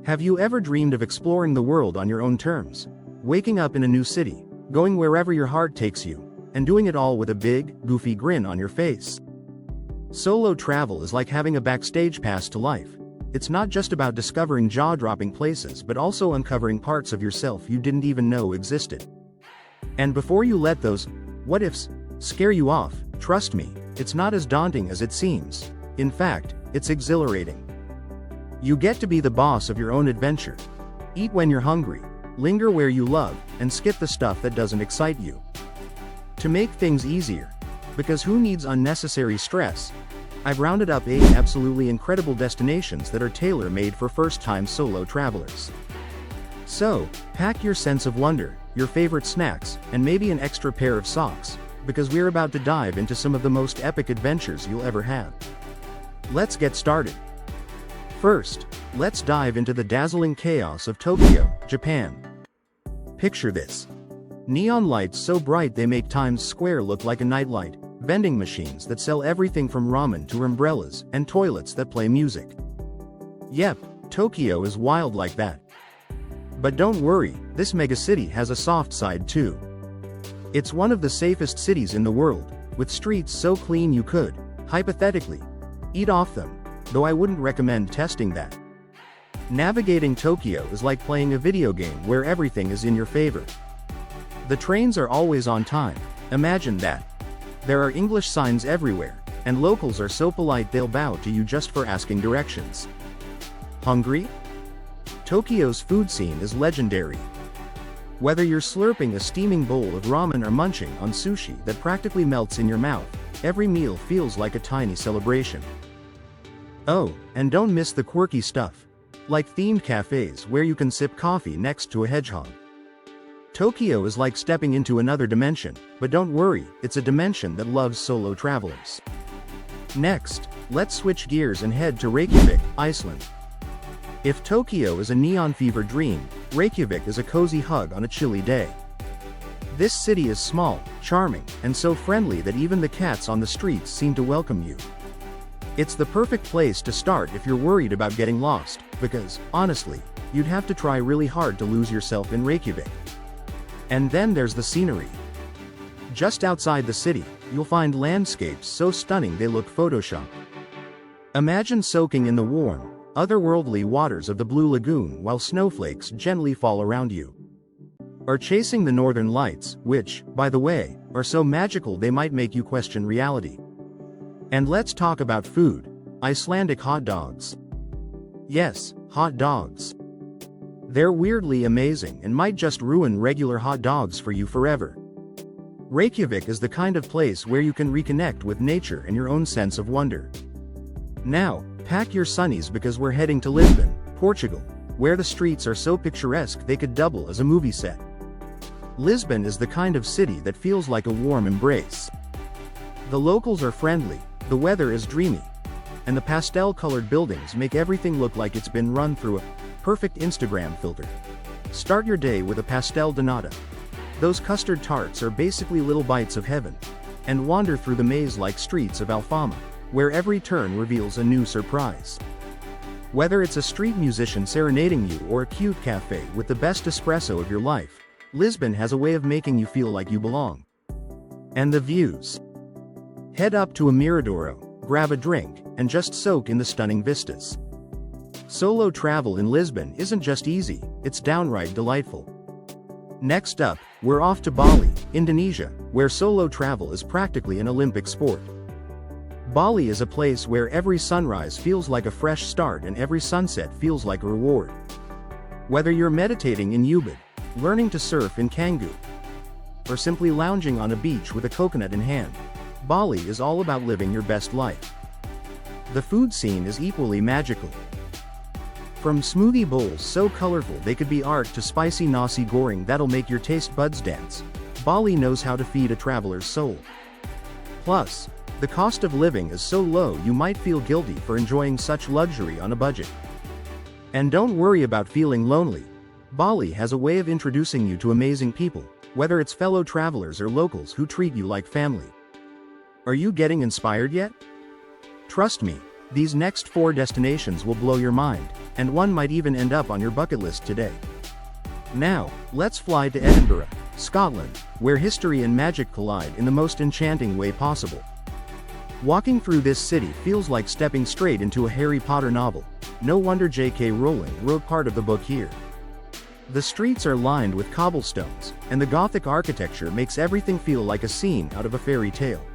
Have you ever dreamed of exploring the world on your own terms? Waking up in a new city, going wherever your heart takes you, and doing it all with a big, goofy grin on your face. Solo travel is like having a backstage pass to life. It's not just about discovering jaw-dropping places but also uncovering parts of yourself you didn't even know existed. And before you let those what-ifs scare you off, trust me, it's not as daunting as it seems. In fact, it's exhilarating. You get to be the boss of your own adventure. Eat when you're hungry, linger where you love, and skip the stuff that doesn't excite you. To make things easier, because who needs unnecessary stress, I've rounded up 8 absolutely incredible destinations that are tailor-made for first-time solo travelers. So, pack your sense of wonder, your favorite snacks, and maybe an extra pair of socks, because we're about to dive into some of the most epic adventures you'll ever have. Let's get started. First, let's dive into the dazzling chaos of Tokyo, Japan. Picture this. Neon lights so bright they make Times Square look like a nightlight, vending machines that sell everything from ramen to umbrellas, and toilets that play music. Yep, Tokyo is wild like that. But don't worry, this megacity has a soft side too. It's one of the safest cities in the world, with streets so clean you could, hypothetically, eat off them, though I wouldn't recommend testing that. Navigating Tokyo is like playing a video game where everything is in your favor. The trains are always on time, imagine that. There are English signs everywhere, and locals are so polite they'll bow to you just for asking directions. Hungry? Tokyo's food scene is legendary. Whether you're slurping a steaming bowl of ramen or munching on sushi that practically melts in your mouth, every meal feels like a tiny celebration. Oh, and don't miss the quirky stuff, like themed cafes where you can sip coffee next to a hedgehog. Tokyo is like stepping into another dimension, but don't worry, it's a dimension that loves solo travelers. Next, let's switch gears and head to Reykjavik, Iceland. If Tokyo is a neon fever dream, Reykjavik is a cozy hug on a chilly day. This city is small, charming, and so friendly that even the cats on the streets seem to welcome you. It's the perfect place to start if you're worried about getting lost, because, honestly, you'd have to try really hard to lose yourself in Reykjavik. And then there's the scenery. Just outside the city, you'll find landscapes so stunning they look photoshopped. Imagine soaking in the warm, otherworldly waters of the Blue Lagoon while snowflakes gently fall around you. Or chasing the northern lights, which, by the way, are so magical they might make you question reality. And let's talk about food. Icelandic hot dogs. Yes, hot dogs. They're weirdly amazing and might just ruin regular hot dogs for you forever. Reykjavik is the kind of place where you can reconnect with nature and your own sense of wonder. Now, pack your sunnies because we're heading to Lisbon, Portugal, where the streets are so picturesque they could double as a movie set. Lisbon is the kind of city that feels like a warm embrace. The locals are friendly, the weather is dreamy, and the pastel-colored buildings make everything look like it's been run through a perfect Instagram filter. Start your day with a pastel de nata. Those custard tarts are basically little bites of heaven. And wander through the maze-like streets of Alfama, where every turn reveals a new surprise. Whether it's a street musician serenading you or a cute cafe with the best espresso of your life, Lisbon has a way of making you feel like you belong. And the views. Head up to a Miradoro, grab a drink, and just soak in the stunning vistas. Solo travel in Lisbon isn't just easy, it's downright delightful. Next up, we're off to Bali, Indonesia, where solo travel is practically an Olympic sport. Bali is a place where every sunrise feels like a fresh start and every sunset feels like a reward. Whether you're meditating in Ubud, learning to surf in Canggu, or simply lounging on a beach with a coconut in hand, Bali is all about living your best life. The food scene is equally magical. From smoothie bowls so colorful they could be art to spicy nasi goreng that'll make your taste buds dance, Bali knows how to feed a traveler's soul. Plus, the cost of living is so low you might feel guilty for enjoying such luxury on a budget. And don't worry about feeling lonely. Bali has a way of introducing you to amazing people, whether it's fellow travelers or locals who treat you like family. Are you getting inspired yet? Trust me, These next 4 destinations will blow your mind, and one might even end up on your bucket list today. Now, let's fly to Edinburgh, Scotland, where history and magic collide in the most enchanting way possible. Walking through this city feels like stepping straight into a Harry Potter novel. No wonder J.K. Rowling wrote part of the book here. The streets are lined with cobblestones, and the Gothic architecture makes everything feel like a scene out of a fairy tale.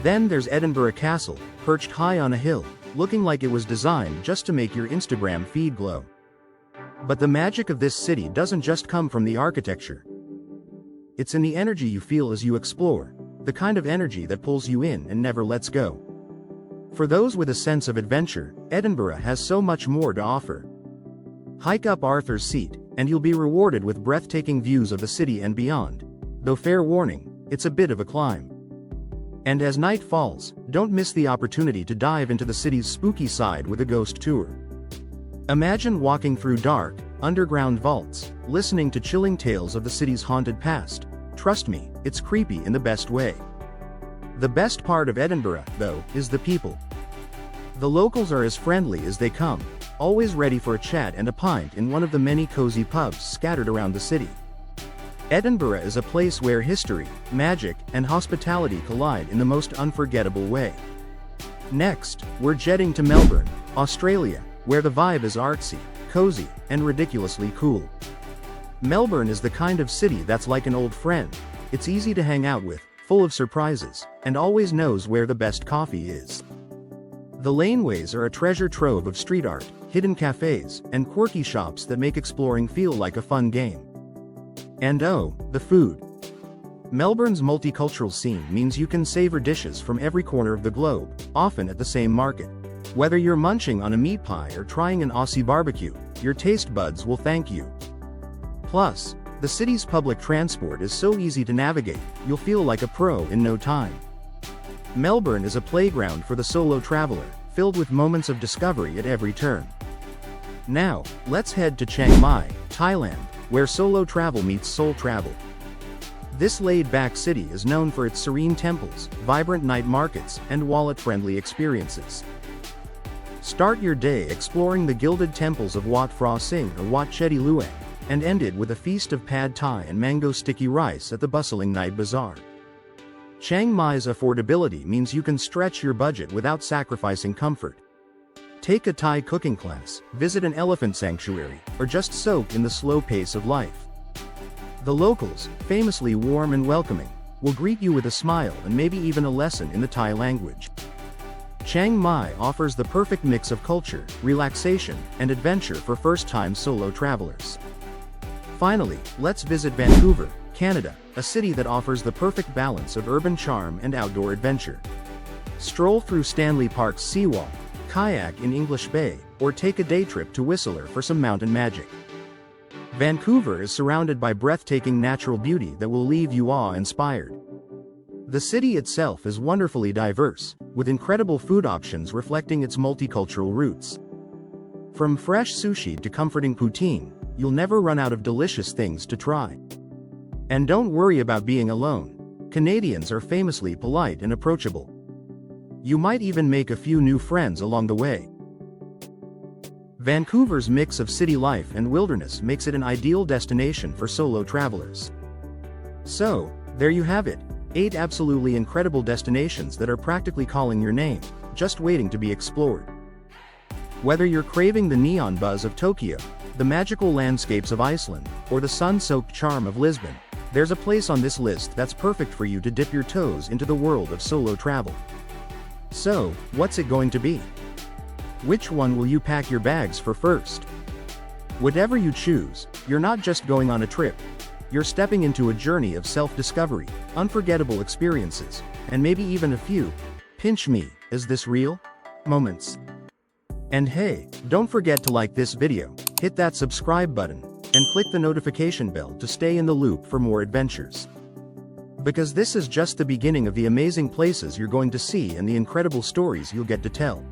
Then there's Edinburgh Castle, perched high on a hill, looking like it was designed just to make your Instagram feed glow. But the magic of this city doesn't just come from the architecture. It's in the energy you feel as you explore, the kind of energy that pulls you in and never lets go. For those with a sense of adventure, Edinburgh has so much more to offer. Hike up Arthur's Seat, and you'll be rewarded with breathtaking views of the city and beyond. Though fair warning, it's a bit of a climb. And as night falls, don't miss the opportunity to dive into the city's spooky side with a ghost tour. Imagine walking through dark, underground vaults, listening to chilling tales of the city's haunted past. Trust me, it's creepy in the best way. The best part of Edinburgh, though, is the people. The locals are as friendly as they come, always ready for a chat and a pint in one of the many cozy pubs scattered around the city. Edinburgh is a place where history, magic, and hospitality collide in the most unforgettable way. Next, we're jetting to Melbourne, Australia, where the vibe is artsy, cozy, and ridiculously cool. Melbourne is the kind of city that's like an old friend. It's easy to hang out with, full of surprises, and always knows where the best coffee is. The laneways are a treasure trove of street art, hidden cafes, and quirky shops that make exploring feel like a fun game. And oh, the food. Melbourne's multicultural scene means you can savor dishes from every corner of the globe, often at the same market. Whether you're munching on a meat pie or trying an Aussie barbecue, your taste buds will thank you. Plus, the city's public transport is so easy to navigate, you'll feel like a pro in no time. Melbourne is a playground for the solo traveler, filled with moments of discovery at every turn. Now, let's head to Chiang Mai, Thailand, where solo travel meets soul travel. This laid-back city is known for its serene temples, vibrant night markets, and wallet-friendly experiences. Start your day exploring the gilded temples of Wat Phra Singh or Wat Chetty Luang, and end it with a feast of pad thai and mango sticky rice at the bustling night bazaar. Chiang Mai's affordability means you can stretch your budget without sacrificing comfort. Take a Thai cooking class, visit an elephant sanctuary, or just soak in the slow pace of life. The locals, famously warm and welcoming, will greet you with a smile and maybe even a lesson in the Thai language. Chiang Mai offers the perfect mix of culture, relaxation, and adventure for first-time solo travelers. Finally, let's visit Vancouver, Canada, a city that offers the perfect balance of urban charm and outdoor adventure. Stroll through Stanley Park's seawall, kayak in English Bay, or take a day trip to Whistler for some mountain magic. Vancouver is surrounded by breathtaking natural beauty that will leave you awe-inspired. The city itself is wonderfully diverse, with incredible food options reflecting its multicultural roots. From fresh sushi to comforting poutine, you'll never run out of delicious things to try. And don't worry about being alone. Canadians are famously polite and approachable. You might even make a few new friends along the way. Vancouver's mix of city life and wilderness makes it an ideal destination for solo travelers. So, there you have it, 8 absolutely incredible destinations that are practically calling your name, just waiting to be explored. Whether you're craving the neon buzz of Tokyo, the magical landscapes of Iceland, or the sun-soaked charm of Lisbon, there's a place on this list that's perfect for you to dip your toes into the world of solo travel. So, what's it going to be? Which one will you pack your bags for first? Whatever you choose, you're not just going on a trip. You're stepping into a journey of self-discovery, unforgettable experiences, and maybe even a few, pinch me, is this real? Moments. And hey, don't forget to like this video, hit that subscribe button, and click the notification bell to stay in the loop for more adventures. Because this is just the beginning of the amazing places you're going to see and the incredible stories you'll get to tell.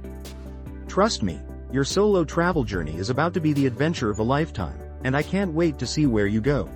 Trust me, your solo travel journey is about to be the adventure of a lifetime, and I can't wait to see where you go.